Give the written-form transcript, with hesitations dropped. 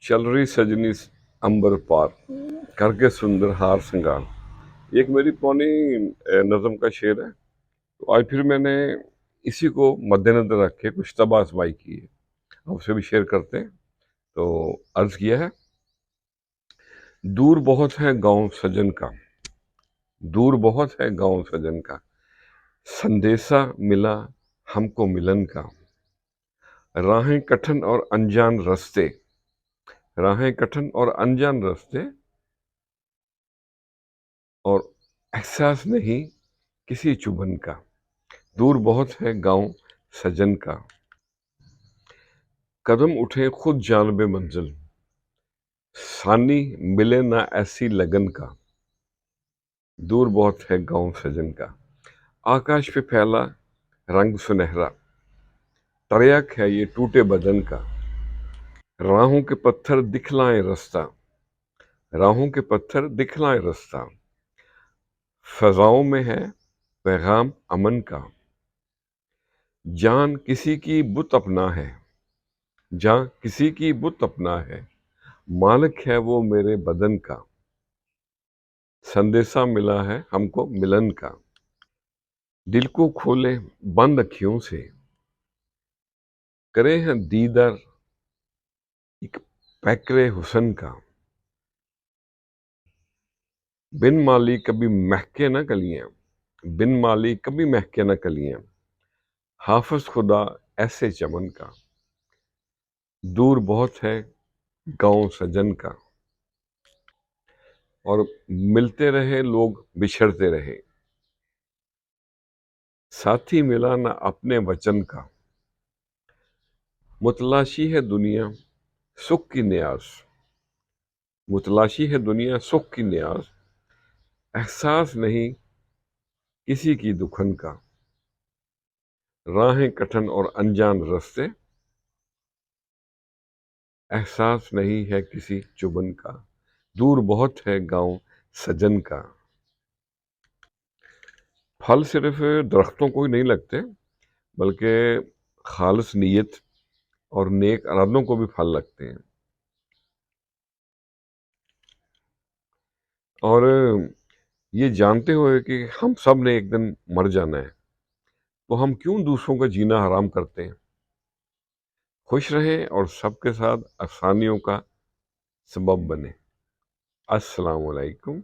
चल रही सजनी अंबर पार करके सुंदर हार श्रृंगार। ये एक मेरी पुरानी नज़म का शेर है। तो आज फिर मैंने इसी को मद्देनजर रख के कुछ तबाह आजमाई की है, आपसे भी शेयर करते हैं। तो अर्ज किया है, दूर बहुत है गांव सजन का, दूर बहुत है गांव सजन का, संदेशा मिला हमको मिलन का। राहें कठिन और अनजान रास्ते, राहें कठिन और अनजान रास्ते, और एहसास नहीं किसी चुभन का। दूर बहुत है गांव सजन का, कदम उठे खुद जानबे मंजिल, सानी मिले ना ऐसी लगन का। दूर बहुत है गांव सजन का। आकाश पे फैला रंग सुनहरा, तरियक है ये टूटे बदन का। राहों के पत्थर दिखलाएं रास्ता, राहों के पत्थर दिखलाएं रास्ता, फजाओं में है पैगाम अमन का। जान किसी की बुत अपना है, जान किसी की बुत अपना है, मालिक है वो मेरे बदन का। संदेशा मिला है हमको मिलन का। दिल को खोले बंद अखियों से, करे हैं दीदार एक पैकरे हुसन का। बिन माली कभी महके न कलियां, बिन माली कभी महके न कलियां, हाफिज खुदा ऐसे चमन का। दूर बहुत है गांव सजन का, और मिलते रहे लोग बिछड़ते रहे, साथी मिला ना अपने वचन का। मुतलाशी है दुनिया सुख की न्यास, मुतलाशी है दुनिया सुख की न्यास, एहसास नहीं किसी की दुखन का। राहें कठिन और अनजान रास्ते, एहसास नहीं है किसी चुभन का। दूर बहुत है गांव सजन का। फल सिर्फ दरख्तों को ही नहीं लगते, बल्कि खालिस नीयत और नेक इरादों को भी फल लगते हैं। और ये जानते हुए कि हम सब ने एक दिन मर जाना है, तो हम क्यों दूसरों का जीना हराम करते हैं। खुश रहें और सबके साथ आसानियों का सबब बने। अस्सलाम वालेकुम।